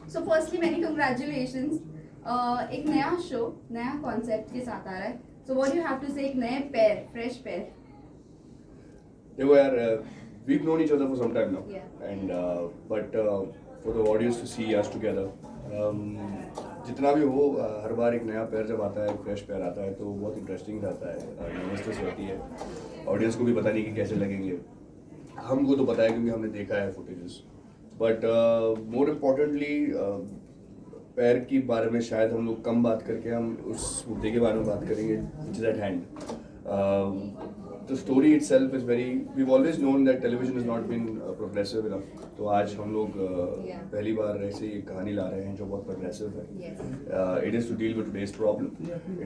So firstly many congratulations. एक नया show नया कॉन्सेप्ट के साथ आ रहा है. So what do you have to say एक नए पैर फ्रेश पैर. देखो यार, we've known each other for some time now. Yeah. And but for the audience to see us together, जितना भी हो, हर बार एक नया पैर जब आता है, फ्रेश पैर आता है, तो बहुत इंटरेस्टिंग रहता है, नर्वसनेस रहती है. ऑडियंस को भी पता नहीं कि कैसे लगेंगे. हमको तो पता है क्योंकि हमने देखा है फुटेजेस. बट मोर इम्पोर्टेंटली पैर के बारे में शायद हम लोग कम बात करके हम उस मुद्दे के बारे में बात करेंगे which is eight hand. The story itself is very. We've always known that television has not been progressive enough. तो आज हम लोग पहली बार ऐसे एक कहानी ला रहे हैं जो बहुत progressive है. Yes. It is to deal with today's problem.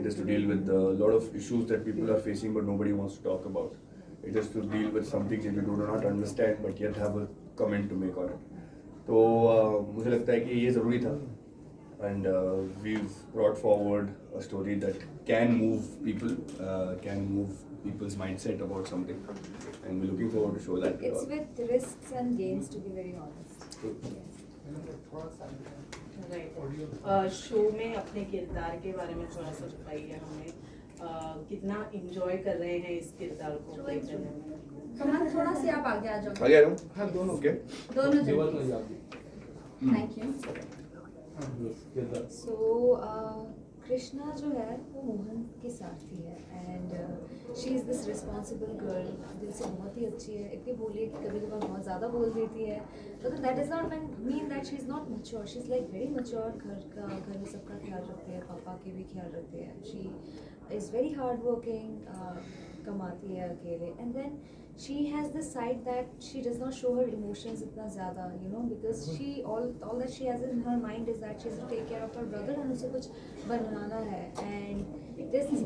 It is to deal with a lot of issues that people are facing but nobody wants to talk about. It is to deal with something that we do not understand but yet have a comment to make on it. तो मुझे लगता है कि ये ज़रूरी था. And we've brought forward a story that can move people, can move people's mindset about something, and we're looking forward to show that. It's with risks and gains, to be very honest. Right. Show में अपने किरदार के बारे में थोड़ा सा बताइए हमें. कितना इंजॉय कर रहे हैं इस किरदार को प्ले करने में. कमल थोड़ा सी आप आगे आ जाओ. आगे आ रहा हूँ. हाँ, दोनों ओके. दोनों जो. Thank you. So कृष्णा जो है वो मोहन की साथी है and she is this responsible girl. दिल से बहुत ही अच्छी है. इतनी बोली है कि कभी कभार बहुत ज़्यादा बोल देती है. तो that is not mean that she is not mature. She is like very mature. घर में सबका ख्याल रखती है. पापा के भी ख्याल रखती है. She is very hard working. कमाती है अकेले. And then she has this side that she does not show her emotions इतना ज़्यादा, you know, because she all that she has in her mind is that she has to take care of her brother and उसे कुछ बनाना है. And there's this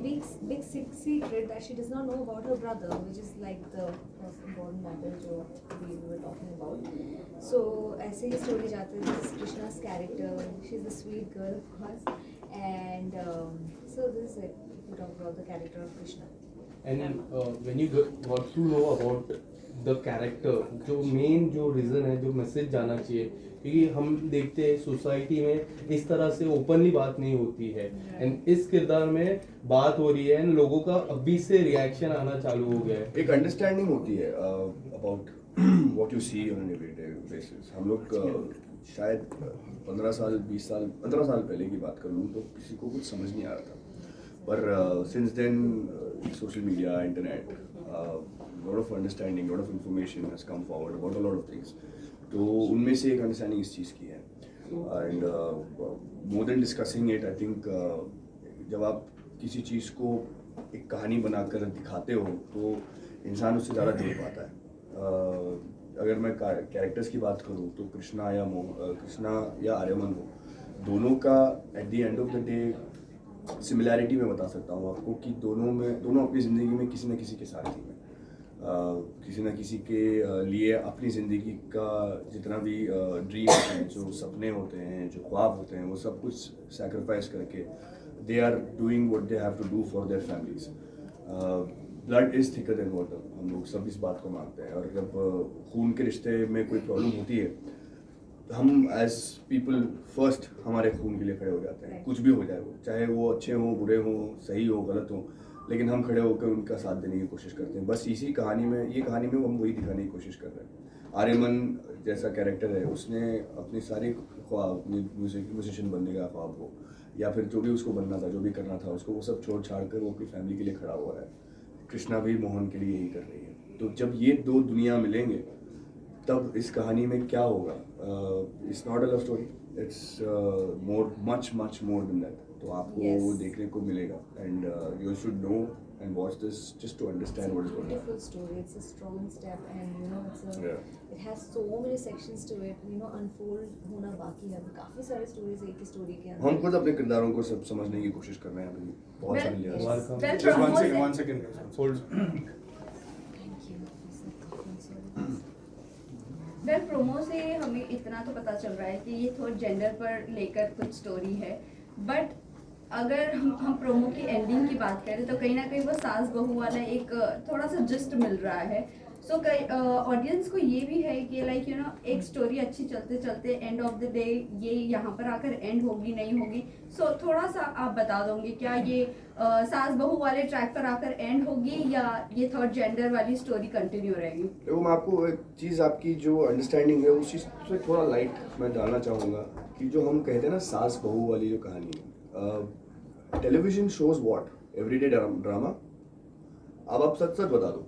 big secret that she does not know about her brother, which is like the most important matter जो we were talking about. So ऐसे ही story जाते हैं. This is Krishna's character. She's the sweet girl of course. And so this is it. We talk about the character of Krishna. And when you got to know about the character, जो main जो reason है, जो message जाना चाहिए, क्योंकि हम देखते हैं सोसाइटी में इस तरह से ओपनली बात नहीं होती है. एंड इस किरदार में बात हो रही है एंड लोगों का अभी से रिएक्शन आना चालू हो गया है. एक अंडरस्टैंडिंग होती है about what you see on an everyday basis. हम लोग शायद 15 साल 20 साल 15 साल पहले की बात कर लूँ तो किसी को कुछ समझ नहीं आ रहा था. पर since then social media, internet, lot of understanding, lot of information has come forward about a lot of things. तो उनमें से एक अंडरस्टैंडिंग इस चीज़ की है. And more than discussing it, I think जब आप किसी चीज़ को एक कहानी बनाकर दिखाते हो तो इंसान उससे ज़्यादा जुड़ पाता है. अगर मैं कैरेक्टर्स की बात करूँ तो कृष्णा या आर्यमन हो, दोनों का at the end of the day similarity में बता सकता हूँ आपको कि दोनों अपनी ज़िंदगी में किसी न किसी के साथी हैं. किसी न किसी के लिए अपनी ज़िंदगी का जितना भी ड्रीम होते हैं, जो सपने होते हैं, जो ख्वाब होते हैं, वो सब कुछ सैक्रिफाइस करके they are doing what they have to do for their families. Blood is thicker than water. हम लोग सब इस बात को मानते हैं. और जब खून के रिश्ते में कोई प्रॉब्लम होती है, हम एज पीपल फर्स्ट हमारे खून के लिए खड़े हो जाते हैं. कुछ भी हो जाए, वो चाहे वो अच्छे हों, बुरे हों, सही हो, गलत हो, लेकिन हम खड़े होकर उनका साथ देने की कोशिश करते हैं. बस इसी कहानी में, ये कहानी में हम वही दिखाने की कोशिश कर रहे हैं. आर्यमन जैसा कैरेक्टर है, उसने अपने सारे ख्वाब, म्यूजिशियन बनने का ख्वाब हो या फिर जो भी उसको बनना था, जो भी करना था उसको, वो सब छोड़ छाड़ कर वो अपनी फैमिली के लिए खड़ा हुआ है. कृष्णा भी मोहन के लिए यही कर रही है. तो जब ये दो दुनिया मिलेंगे तब इस कहानी में क्या होगा. It's not a love story, it's much more than that. तो आपको वो देखने को मिलेगा. And you should know and watch this just to understand what is going on. Beautiful story. It's a strong step, and you know it has so many sections to it. You know, unfold होना बाकी है. काफी सारे stories एक ही story के अंदर. हम खुद अपने किरदारों को सब समझने की कोशिश कर रहे हैं अभी. बहुत सारे layers. Well, One second. Hold. Thank you. Well promo से हमें इतना तो पता चल रहा है कि ये थोड़ा जेंडर पर लेकर कुछ स्टोरी है. बट अगर हम प्रोमो की एंडिंग की बात करें तो कहीं ना कहीं वो सास बहू वाला एक थोड़ा सा जिस्ट मिल रहा है. सो कई ऑडियंस को ये भी है कि लाइक यू नो एक स्टोरी अच्छी चलते चलते एंड ऑफ द डे ये यहाँ पर आकर एंड होगी नहीं होगी, सो थोड़ा सा आप बता दोगे क्या ये सास बहू वाले ट्रैक पर आकर एंड होगी या ये थर्ड जेंडर वाली स्टोरी कंटिन्यू रहेगी? देखो मैं आपको एक चीज़, आपकी जो अंडरस्टैंडिंग है उस चीज़ से थोड़ा लाइट मैं डालना चाहूँगा कि जो हम कहते हैं ना सास बहू वाली जो कहानी है, television shows what everyday drama. अब आप सच सच बता दो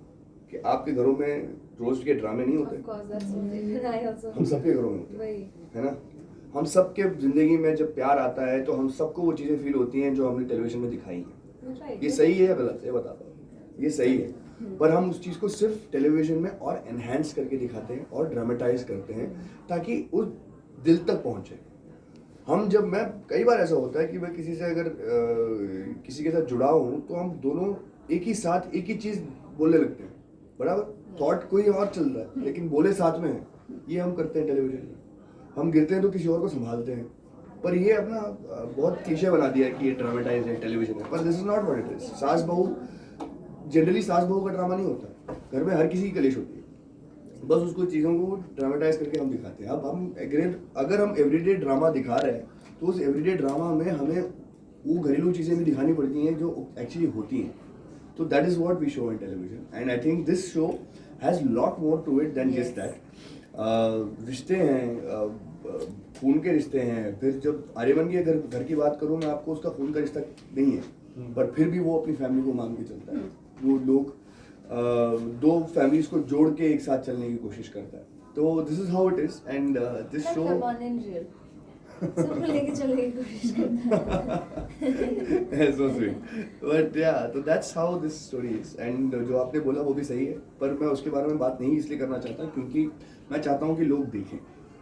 कि आपके घरों में रोज के ड्रामे नहीं होते? Of course, that's something I also. हम सबके घरों में होते हैं, वही है ना? हम सबके जिंदगी में जब प्यार आता है तो हम सबको वो चीज़ें फील होती हैं जो हमने टेलीविजन में दिखाई हैं। right. ये सही है या गलत है बताता हूँ, ये सही है, पर हम उस चीज़ को सिर्फ टेलीविजन में और एनहेंस करके दिखाते हैं और ड्रामेटाइज करते हैं ताकि उस दिल तक पहुँचे। हम जब मैं कई बार ऐसा होता है कि मैं किसी से अगर किसी के साथ जुड़ा हूँ तो हम दोनों एक ही साथ एक ही चीज़ बोलने लगते हैं, बराबर थॉट कोई और चल रहा है लेकिन बोले साथ में है। ये हम करते हैं टेलीविजन में, हम गिरते हैं तो किसी और को संभालते हैं, पर ये अपना बहुत क्लीशे बना दिया है कि ये ड्रामेटाइज है टेलीविजन है, पर this is not what it is. सास बहू जनरली सास बहू का ड्रामा नहीं होता, घर में हर किसी की कलेश होती है, बस उसको चीज़ों को ड्रामेटाइज करके हम दिखाते हैं। अब हम अगर हम एवरीडे ड्रामा दिखा रहे हैं तो उस एवरीडे ड्रामा में हमें वो घरेलू चीज़ें भी दिखानी पड़ती हैं जो एक्चुअली होती हैं। तो that is what we show in television and I think this show has lot more to it than just that. रिश्ते हैं, खून के रिश्ते हैं। फिर जब आर्यमन के घर की बात करूँ मैं आपको, उसका खून का रिश्ता नहीं है, पर फिर भी वो अपनी फैमिली को मान के चलता है। वो लोग दो फैमिलीज को जोड़ के एक साथ चलने की कोशिश करता है। तो this is how it is and this show सबको लेके चलने की कोशिश करता है। so sweet, but yeah, तो that's how this story is and जो आपने बोला वो भी सही है, पर मैं उसके बारे में बात नहीं इसलिए करना चाहता क्योंकि मैं चाहता हूँ कि लोग देखें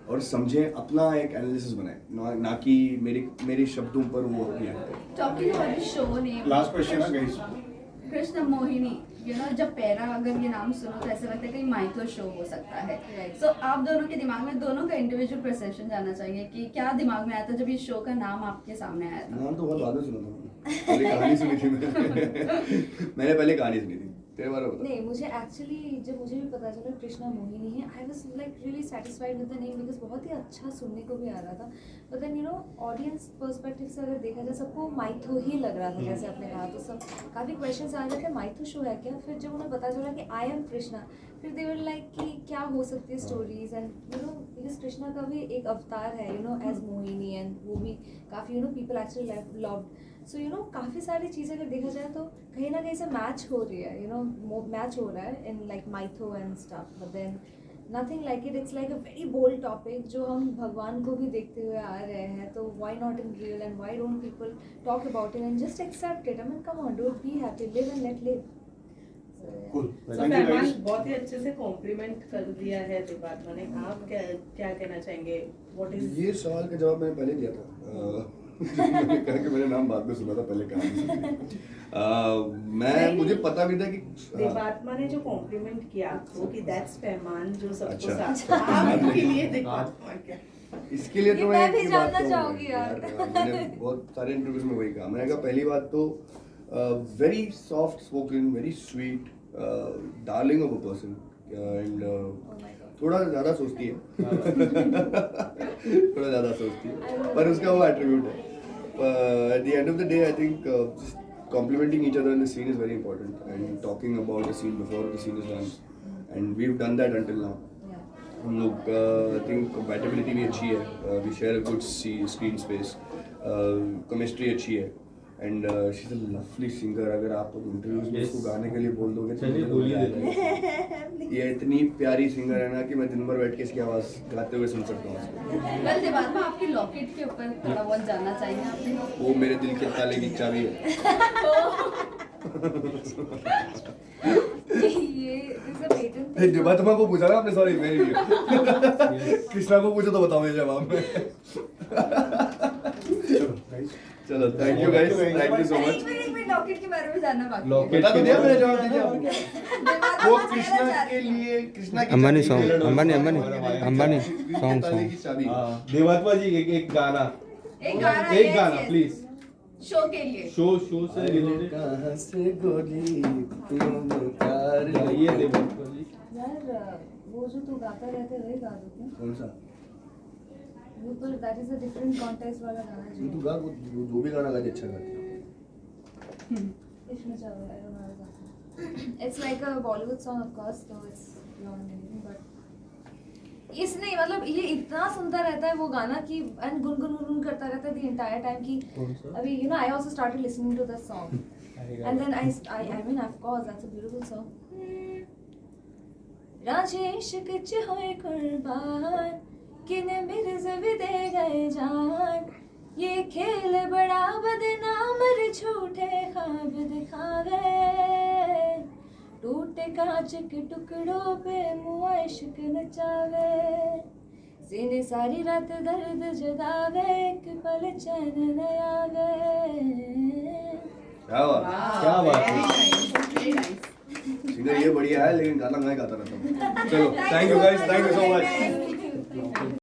और समझें, अपना एक एनालिसिस बनाएं, ना कि मेरे शब्दों पर वो रिएक्ट करें। Talking about the show name, last question है guys. Krishna Mohini, you know जब पहला अगर ये नाम सुनो तो ऐसा लगता है कि माइथो शो हो सकता है। Right. सो आप दोनों के दिमाग में, दोनों का इंडिविजुअल परसेप्शन जानना चाहिए कि क्या दिमाग में आया था जब ये शो का नाम आपके सामने आया था? नाम तो बहुत बाद में सुना था मैंने, पहले कहानी सुनी थी मैंने पहले कहानी सुनी थी। तेरे बारे में बता। नहीं, मुझे एक्चुअली जब मुझे भी पता चला कृष्णा मोहिनी है, I was like really satisfied with the name because बहुत ही अच्छा सुनने को भी आ रहा था। But then you know audience perspective से अगर देखा जाए सबको माइथो ही लग रहा था, जैसे आपने कहा, तो सब काफ़ी क्वेश्चंस आ रहे थे माइथो शो है क्या। फिर जब उन्हें पता चला कि आई एम कृष्णा, फिर दे वर लाइक कि क्या हो सकती है stories and you know because Krishna का भी एक अवतार है you know as Mohini and वो भी काफ़ी you know people actually loved. So you know काफ़ी सारी चीज़ें अगर देखा जाए तो कहीं ना कहीं से मैच हो रही है, यू नो मैच हो रहा है in like mytho and stuff. But then nothing like it's like a very bold topic जो हम भगवान को भी देखते हुए आ रहे हैं, तो why not in real and why don't people talk about it and just accept it. I mean come on, don't be happy, live and let live. Cool. So, Thank you Farman guys. बहुत ही अच्छे से complement कर दिया है देवात्मा ने। आप क्या कहना चाहेंगे? व्हाट इज ये सवाल का जवाब मैंने पहले दिया था। मैंने कहा कि मैंने नाम बाद में सुना था, पहले कहानी मैं मुझे पता भी था कि देवात्मा ने जो कॉम्प्लीमेंट किया आपको कि दैट्स फरमान जो सबको अच्छा। साथ आपके लिए देवात्मा क्या? इसके लिए ये तो मैं एक भी ही जानना बात चाहूंगी कहूंगा मैंने बहुत सारे इंटरव्यूज में वही कहा। मैंने कहा पहली बात तो very soft spoken, very sweet, darling of a person and थोड़ा ज़्यादा सोचती है थोड़ा ज़्यादा सोचती है, पर उसका वो एट्रीब्यूट है। At the end of the day, I think just complimenting each other in the scene is very important and talking about the scene before the scene is done, and we've done that until now. हम लोग I think compatibility भी अच्छी है, we share a good screen space, chemistry अच्छी है, and she's a lovely singer। अगर आप interviews में उसको गाने के लिए बोल दोगे तो चलिए बोलिए। ये इतनी प्यारी सिंगर है ना कि मैं दिन भर बैठ के इसकी आवाज़ गाते हुए सुन सकता हूँ। वेल देवात्मा, आपकी लॉकेट के ऊपर थोड़ा बहुत जानना चाहिए आपने। वो मेरे दिल के ताले की चाबी है। ये इज अ पेटेंट थिंग। देवात्मा को पूछा ना आपने, सॉरी मेरे लिए कृष्णा को पूछो तो बताओ मुझे जवाब में। चलो guys. चलो thank you guys, thank you so much. एक मिनट लॉकेट के बारे में जानना बाकी है। लॉकेट बता तो दिया मैंने, जवाब दीजिए देवात्मा वो कहना कृष्णा चाह के रही है। लिए, कृष्णा की अंबानी चाबी, song, अंबानी ताले song. की चाबी। हाँ, देवात्मा जी एक गाना, एक गाना, एक yes, गाना yes. प्लीज। शो के लिए। शो से रिलेटेड कहाँ से गोली तुम उतार गाइए देवात्मा जी। यार वो जो तू गाता रहता है वही गा दो क्या? कौन सा? वो पर that is a different context वाला गाना जो तू जो गा, वो जो भी गाना गाती अच्छा गाती है। इसमें चल रहा है, I don't know how to sing. It's like a Bollywood song of course, so it's long and everything, but इस नहीं मतलब ये इतना सुनता रहता है वो गाना कि एंड गुनगुन करता रहता है the entire time कि कौन सा? अभी you know I also started listening to the song and then I mean of course that's a beautiful song. राजे इश्क च होए कुर्बान किने मिर्ज़ भी दे गए जान ये खेल बड़ा बदनाम रे झूठे ख्वाब दिखावे टूटे कांच के टुकड़ों पे मुआ इश्क नचावे सीने सारी रात दर्द जगावे एक पल चैन न आवे. क्या बात, क्या बात है? Very nice. सिंगर ये बढ़िया है लेकिन गाना मैं गाता रहता हूँ. चलो, thank you guys, thank you so much.